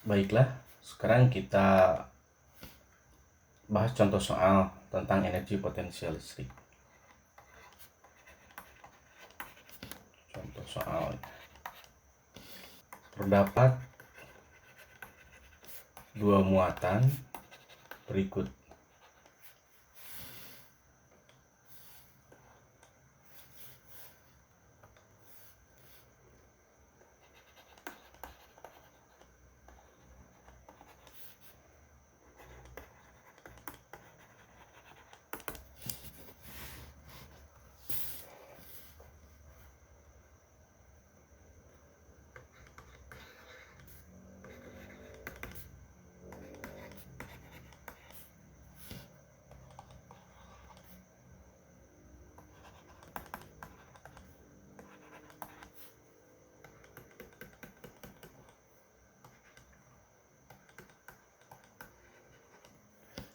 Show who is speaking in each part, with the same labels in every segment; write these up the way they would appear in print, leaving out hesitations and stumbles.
Speaker 1: Baiklah, sekarang kita bahas contoh soal tentang energi potensial listrik. Contoh soal. Terdapat dua muatan berikut.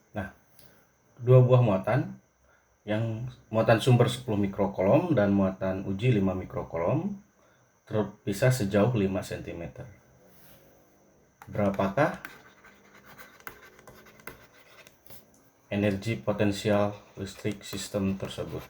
Speaker 1: Nah, dua buah muatan, yang muatan sumber 10 mikrokolom dan muatan uji 5 mikrokolom, terpisah sejauh 5 cm. Berapakah energi potensial listrik sistem tersebut?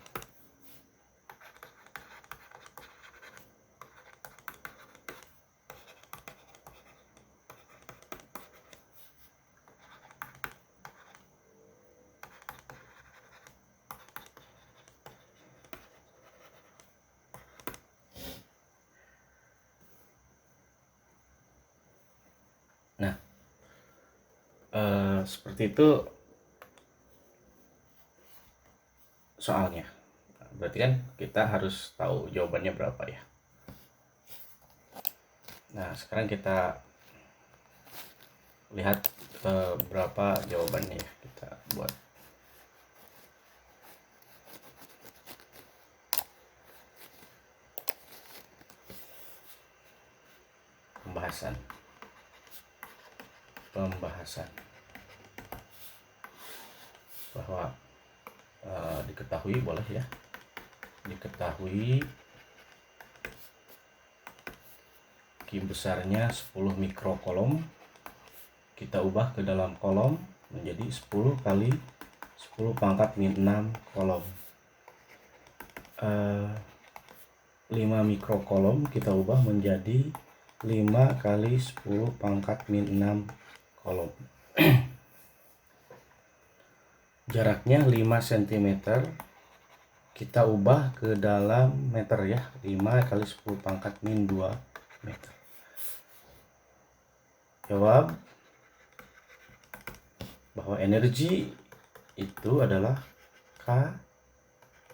Speaker 1: Nah, seperti itu soalnya. Berarti kan kita harus tahu jawabannya berapa ya. Nah, sekarang kita lihat berapa jawabannya ya. Kita buat pembahasan bahwa diketahui, boleh ya, diketahui Q besarnya 10 mikrokolom, kita ubah ke dalam kolom menjadi 10 kali 10 pangkat min 6 kolom. 5 mikrokolom kita ubah menjadi 5 kali 10 pangkat min 6 kolom. Jaraknya 5 cm, kita ubah ke dalam meter ya, 5 kali 10 pangkat min 2 meter. Jawab bahwa energi itu adalah K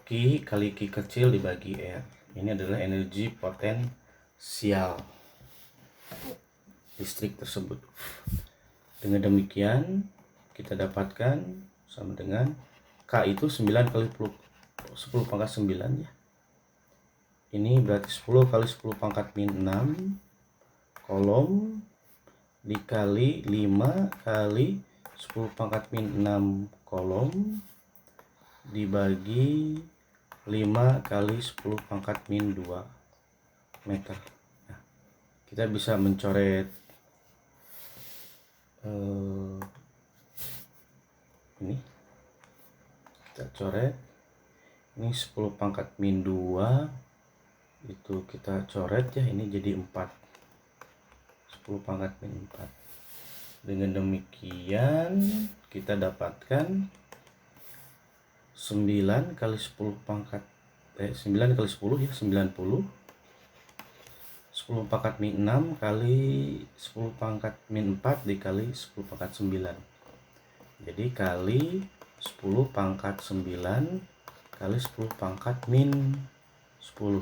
Speaker 1: Q kali Q kecil dibagi R. Ini adalah energi potensial listrik tersebut. Dengan demikian kita dapatkan sama dengan K itu 9 kali 10 pangkat 9 ya. Ini berarti 10 kali 10 pangkat min 6 kolom dikali 5 kali 10 pangkat min 6 kolom dibagi 5 kali 10 pangkat min 2 meter. Nah, kita bisa mencoret ini, kita coret ini 10 pangkat min 2 itu kita coret ya, ini jadi 4, 10 pangkat min 4. Dengan demikian kita dapatkan 9 kali 10 pangkat 9 kali 10 ya, 90. 10 pangkat min 6 kali 10 pangkat min 4 dikali 10 pangkat 9. Jadi kali 10 pangkat 9 kali 10 pangkat min 10.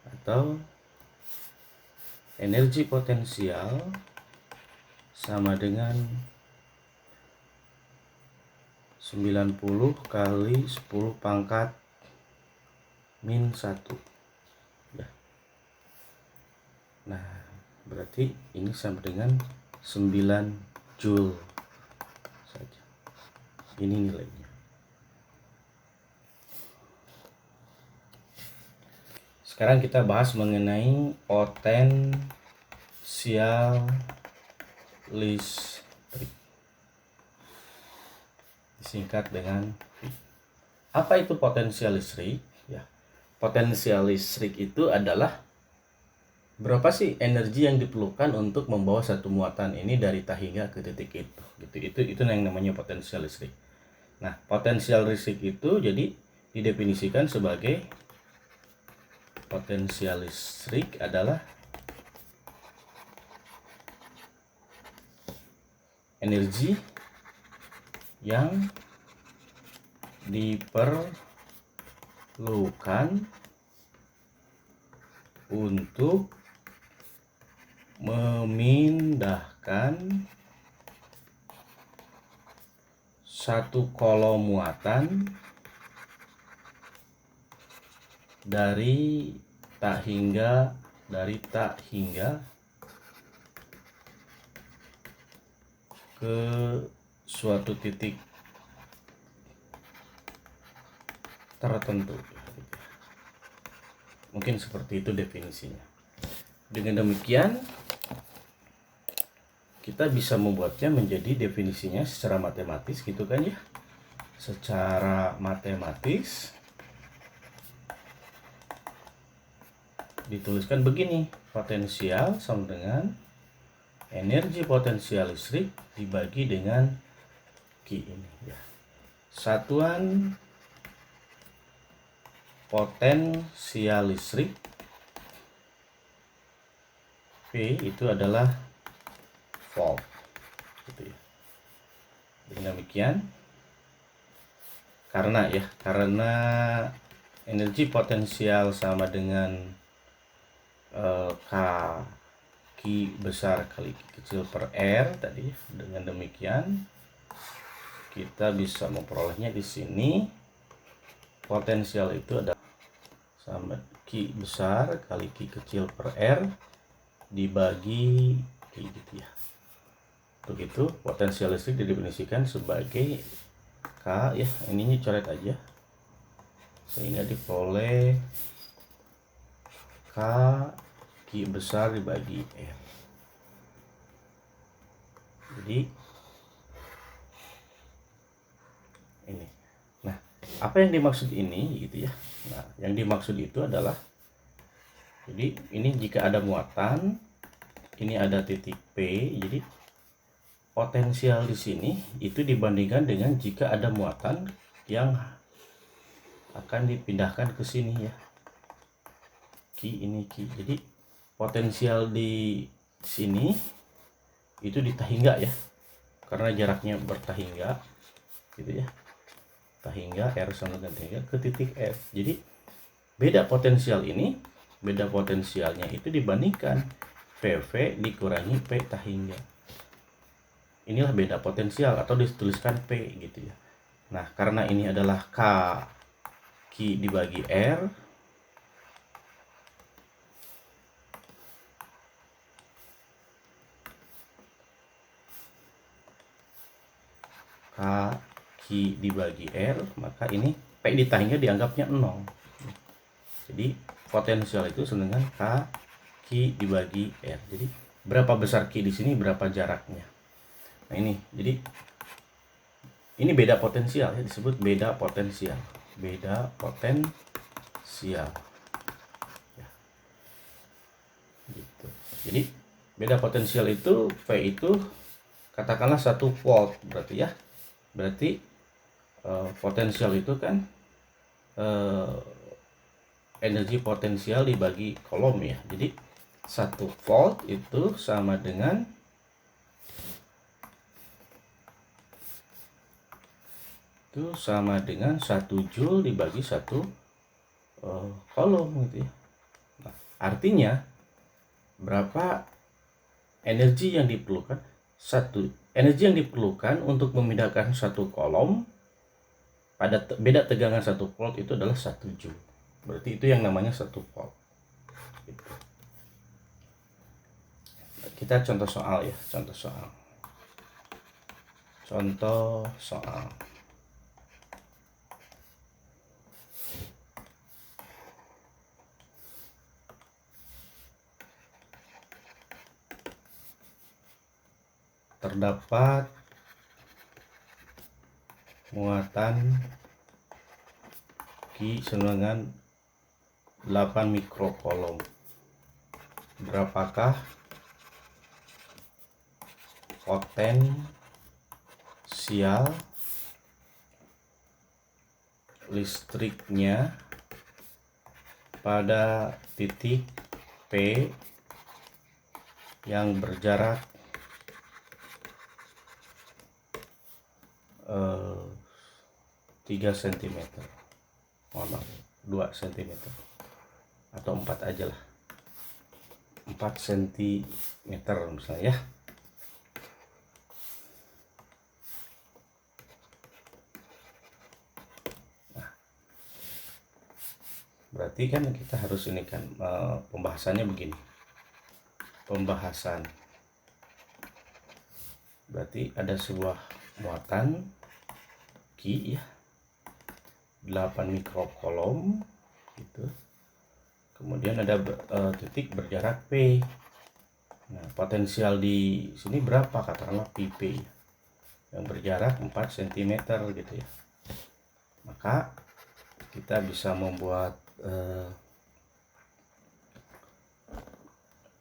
Speaker 1: Atau energi potensial sama dengan 90 kali 10 pangkat min 1. Nah, berarti ini sama dengan 9 Joule saja. Ini nilainya. Sekarang kita bahas mengenai potensial listrik, disingkat dengan V. Apa itu potensial listrik? Ya, potensial listrik itu adalah berapa sih energi yang diperlukan untuk membawa satu muatan ini dari tak hingga ke titik itu. Itu yang namanya potensial listrik. Nah, potensial listrik itu jadi didefinisikan sebagai potensial listrik adalah energi yang diperlukan untuk memindahkan satu kolom muatan dari tak hingga ke suatu titik tertentu. Mungkin seperti itu definisinya. Dengan demikian kita bisa membuatnya menjadi definisinya secara matematis gitu kan ya. Secara matematis dituliskan begini, potensial sama dengan energi potensial listrik dibagi dengan Q ini ya. Satuan potensial listrik P itu adalah volt gitu ya. Dengan demikian karena energi potensial sama dengan K Q besar kali Q kecil per R tadi. Dengan demikian kita bisa memperolehnya di sini. Potensial itu adalah sama Q besar kali Q kecil per R dibagi Q gitu ya. Untuk itu potensial listrik didefinisikan sebagai K ya, ininya coret aja sehingga diperoleh K Q besar dibagi R. Jadi ini. Nah, apa yang dimaksud ini gitu ya? Nah, yang dimaksud itu adalah jadi ini jika ada muatan, ini ada titik P, jadi potensial di sini itu dibandingkan dengan jika ada muatan yang akan dipindahkan ke sini ya. Ini Q. Jadi potensial di sini itu di tahingga ya. Karena jaraknya bertahingga gitu ya. Tahingga R sama dengan tahingga ke titik F. Jadi beda potensial ini, beda potensialnya itu dibandingkan PV dikurangi P tahingga. Inilah beda potensial atau dituliskan P gitu ya. Nah, karena ini adalah K Q dibagi R, K Q dibagi R, maka ini P di tahingga dianggapnya 0. Jadi potensial itu sama dengan K Q dibagi R. Jadi berapa besar Q di sini, berapa jaraknya. Nah ini, jadi ini beda potensial ya, disebut beda potensial. Beda potensial. Ya. Gitu. Jadi beda potensial itu V itu katakanlah 1 volt berarti ya. Berarti potensial itu kan energi potensial dibagi kolom ya. Jadi 1 volt itu sama dengan 1 joule dibagi 1 kolom gitu ya. Nah, artinya berapa energi yang diperlukan? Energi yang diperlukan untuk memindahkan satu kolom pada beda tegangan 1 volt itu adalah 1 joule. Berarti itu yang namanya 1 volt. Gitu. Kita contoh soal ya, contoh soal. terdapat muatan Ki dengan 8 mikrokolom. Berapakah potensial listriknya pada titik P yang berjarak 3 cm, mohon maaf 2 cm atau 4 aja lah, 4 cm misalnya ya. Nah, berarti kan kita harus ini kan pembahasannya begini. Pembahasan berarti ada sebuah muatan Ki ya, 8 mikrokolom gitu. Kemudian ada titik berjarak P. Nah, potensial di sini berapa? Katakanlah PP yang berjarak 4 cm gitu ya. Maka kita bisa membuat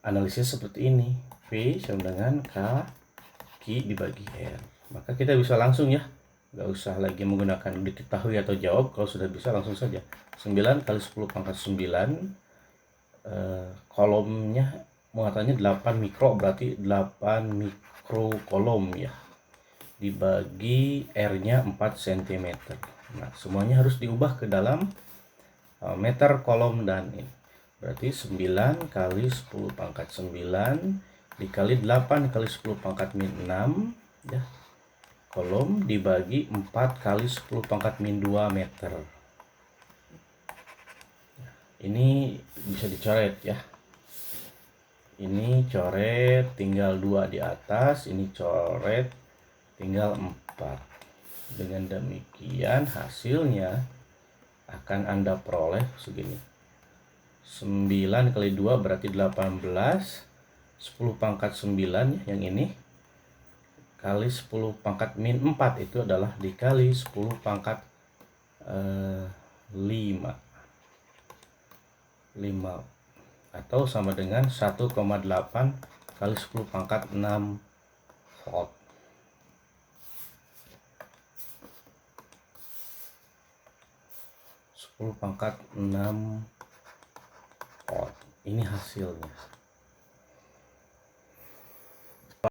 Speaker 1: analisis seperti ini. P sama dengan K Ki dibagi R. Maka kita bisa langsung ya, nggak usah lagi menggunakan diketahui atau jawab. Kalau sudah bisa langsung saja. 9 kali 10 pangkat 9, kolomnya muatannya 8 mikro, berarti 8 mikrokolom ya, dibagi R nya 4 cm. Nah, semuanya harus diubah ke dalam meter kolom dan ini. Berarti 9 kali 10 pangkat 9 dikali 8 kali 10 pangkat min 6 ya, kolom dibagi 4 kali 10 pangkat min 2 meter. Ini bisa dicoret ya. Ini coret tinggal 2 di atas, ini coret tinggal 4. Dengan demikian hasilnya akan Anda peroleh segini. 9 kali 2 berarti 18. 10 pangkat 9 ya, yang ini kali 10 pangkat min 4 itu adalah dikali 10 pangkat 5 atau sama dengan 1,8 kali 10 pangkat 6 volt. Pangkat 6 volt. Ini hasilnya.